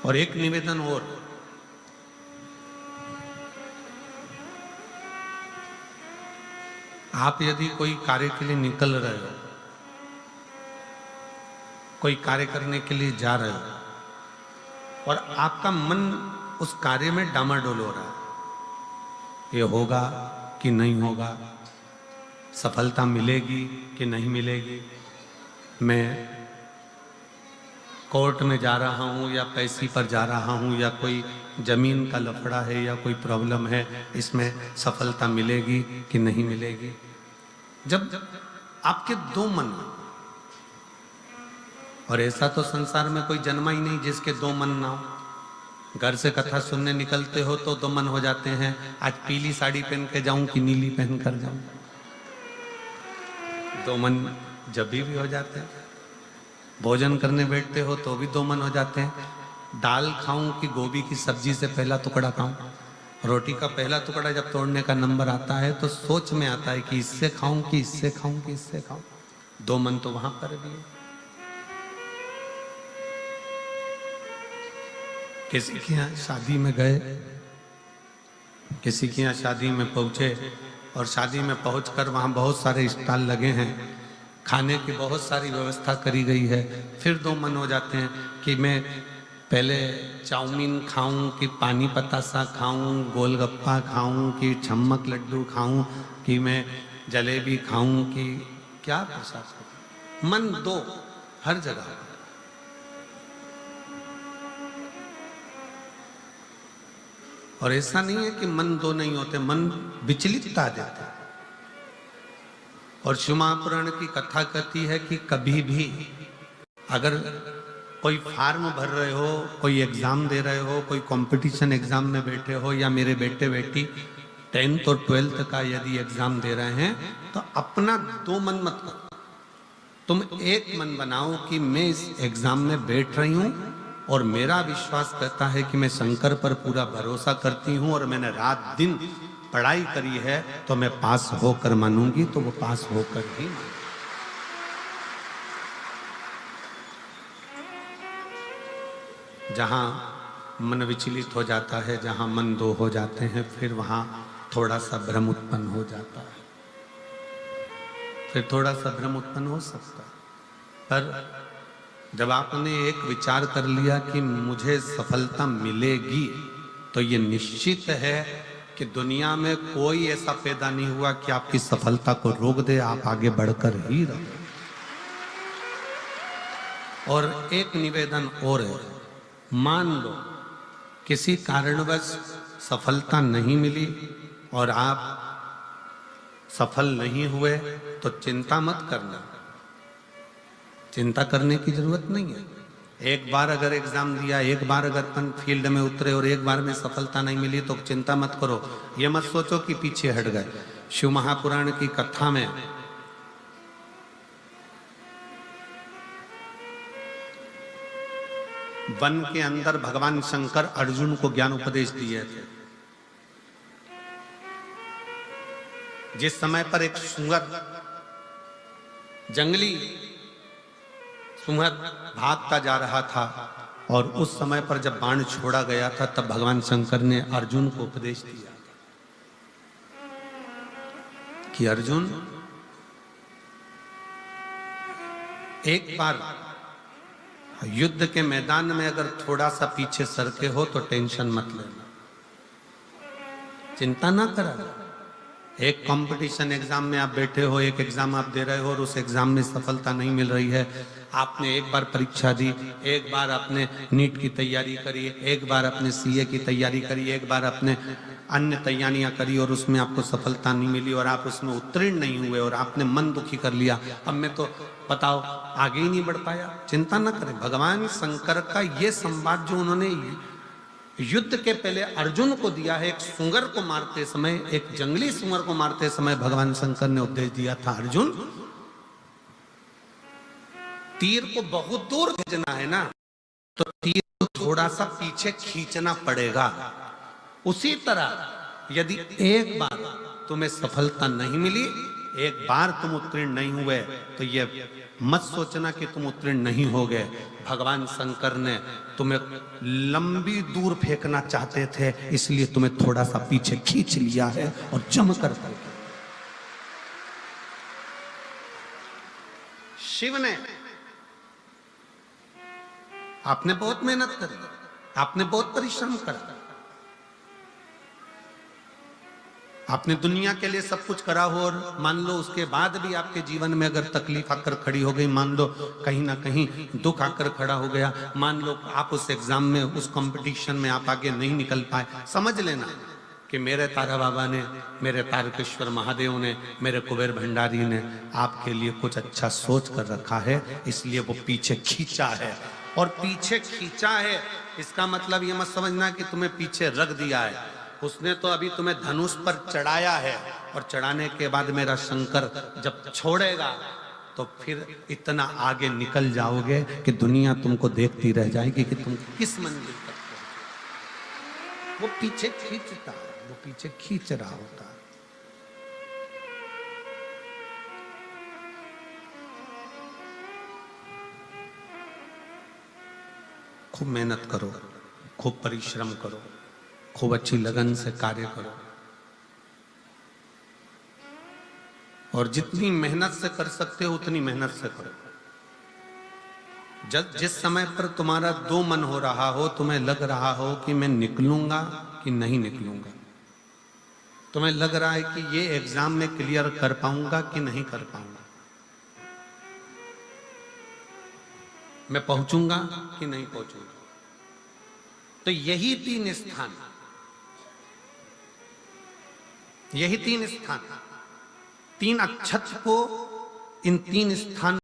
और एक निवेदन और, आप यदि कोई कार्य के लिए निकल रहे हो, कोई कार्य करने के लिए जा रहे हो और आपका मन उस कार्य में डामाडोल हो रहा है, ये होगा कि नहीं होगा, सफलता मिलेगी कि नहीं मिलेगी, मैं कोर्ट में जा रहा हूँ या पैसे पर जा रहा हूँ, या कोई जमीन का लफड़ा है या कोई प्रॉब्लम है, इसमें सफलता मिलेगी कि नहीं मिलेगी। जब आपके दो मन, और ऐसा तो संसार में कोई जन्मा ही नहीं जिसके दो मन ना हो। घर से कथा सुनने निकलते हो तो दो मन हो जाते हैं, आज पीली साड़ी पहन के जाऊं कि नीली पहन कर जाऊं, दो मन जब भी हो जाते हैं। भोजन करने बैठते हो तो भी दो मन हो जाते हैं, दाल खाऊं कि गोभी की सब्जी से पहला टुकड़ा खाऊं। रोटी का पहला टुकड़ा जब तोड़ने का नंबर आता है तो सोच में आता है कि इससे खाऊं कि इससे खाऊं कि इससे खाऊं। दो मन तो वहां पर भी है। किसी के यहाँ शादी में गए, किसी के यहाँ शादी में पहुंचे और शादी में पहुंचकर वहां बहुत सारे स्टॉल लगे हैं, खाने की बहुत सारी व्यवस्था करी गई है। फिर दो मन हो जाते हैं कि मैं पहले चाउमीन खाऊं कि पानी पतासा खाऊं, गोलगप्पा खाऊं कि छम्मक लड्डू खाऊं, कि मैं जलेबी खाऊं कि क्या प्रसाद। मन दो हर जगह। और ऐसा नहीं है कि मन दो नहीं होते, मन विचलित आ जाता है। और शिव महापुराण की कथा कहती है कि कभी भी अगर कोई फार्म भर रहे हो, कोई एग्जाम दे रहे हो, कोई कंपटीशन एग्जाम में बैठे हो, या मेरे बेटे बेटी 10th और 12th का यदि एग्जाम दे रहे हैं, तो अपना दो मन मत करो, तुम एक मन बनाओ कि मैं इस एग्जाम में बैठ रही हूं और मेरा विश्वास कहता है कि मैं शंकर पर पूरा भरोसा करती हूं और मैंने रात दिन पढ़ाई करी है, तो मैं पास होकर मानूंगी, तो वो पास होकर ही मानूंगी। जहां मन विचलित हो जाता है, जहां मन दो हो जाते हैं, फिर वहां थोड़ा सा भ्रम उत्पन्न हो जाता है, फिर थोड़ा सा भ्रम उत्पन्न हो सकता है। पर जब आपने एक विचार कर लिया कि मुझे सफलता मिलेगी, तो ये निश्चित है कि दुनिया में कोई ऐसा पैदा नहीं हुआ कि आपकी सफलता को रोक दे, आप आगे बढ़कर ही रहो। और एक निवेदन और है, मान लो किसी कारणवश सफलता नहीं मिली और आप सफल नहीं हुए, तो चिंता मत करना, चिंता करने की जरूरत नहीं है। एक बार अगर एग्जाम दिया, एक बार अगर अपन फील्ड में उतरे और एक बार में सफलता नहीं मिली, तो चिंता मत करो, ये मत सोचो कि पीछे हट गए। शिव महापुराण की कथा में वन के अंदर भगवान शंकर अर्जुन को ज्ञान उपदेश दिए थे। जिस समय पर एक सुअर, जंगली सुअर भागता जा रहा था, और उस समय पर जब बाण छोड़ा गया था, तब भगवान शंकर ने अर्जुन को उपदेश दिया कि अर्जुन, एक बार युद्ध के मैदान में अगर थोड़ा सा पीछे सरके हो तो टेंशन मत लेना, चिंता ना करा। एक कंपटीशन एग्जाम में आप बैठे हो, एक एग्जाम आप दे रहे हो और उस एग्जाम में सफलता नहीं मिल रही है। आपने एक बार परीक्षा दी, एक बार आपने नीट की तैयारी करी, एक बार आपने सीए की तैयारी करी, एक बार आपने अन्य तैयारियां करी और उसमें आपको सफलता नहीं मिली और आप उसमें उत्तीर्ण नहीं हुए और आपने मन दुखी कर लिया, अब मैं तो बताओ आगे ही नहीं बढ़ पाया। चिंता न करें, भगवान शंकर का ये संवाद जो उन्होंने युद्ध के पहले अर्जुन को दिया है, एक सुअर को मारते समय, एक जंगली सुअर को मारते समय भगवान शंकर ने उपदेश दिया था, अर्जुन तीर को बहुत दूर भेजना है ना, तो तीर को थोड़ा सा पीछे खींचना पड़ेगा। उसी तरह यदि एक बार तुम्हें सफलता नहीं मिली, एक बार तुम उत्तीर्ण नहीं हुए तो ये मत सोचना कि तुम उत्तीर्ण नहीं हो गए। भगवान शंकर ने तुम्हें लंबी दूर फेंकना चाहते थे, इसलिए तुम्हें थोड़ा सा पीछे खींच लिया है और जम कर शिव ने, आपने बहुत मेहनत करी, आपने बहुत परिश्रम करा, आपने दुनिया के लिए सब कुछ करा हो, और मान लो उसके बाद भी आपके जीवन में अगर तकलीफ आकर खड़ी हो गई, मान लो कहीं ना कहीं दुख आकर खड़ा हो गया, मान लो आप उस एग्जाम में, उस कंपटीशन में आप आगे नहीं निकल पाए, समझ लेना कि मेरे तारा बाबा ने, मेरे तारकेश्वर महादेव ने, मेरे कुबेर भंडारी ने आपके लिए कुछ अच्छा सोच कर रखा है, इसलिए वो पीछे खींचा है। और पीछे खींचा है इसका मतलब ये मत समझना कि तुम्हें पीछे रख दिया है, उसने तो अभी तुम्हें धनुष पर चढ़ाया है, और चढ़ाने के बाद मेरा शंकर जब छोड़ेगा तो फिर इतना आगे निकल जाओगे कि दुनिया तुमको देखती रह जाएगी कि तुम किस मंजिल तक पहुंचे। वो पीछे खींचता है, वो पीछे खींच रहा होता है। खूब मेहनत करो, खूब परिश्रम करो, खूब अच्छी लगन से कार्य करो, और जितनी मेहनत से कर सकते हो उतनी मेहनत से करो। जिस समय पर तुम्हारा दो मन हो रहा हो, तुम्हें लग रहा हो कि मैं निकलूंगा कि नहीं निकलूंगा, तुम्हें लग रहा है कि ये एग्जाम में क्लियर कर पाऊंगा कि नहीं कर पाऊंगा, मैं पहुंचूंगा कि नहीं पहुंचूंगा, तो यही तीन स्थान, यही तीन स्थान, तीन अक्षत को इन तीन स्थान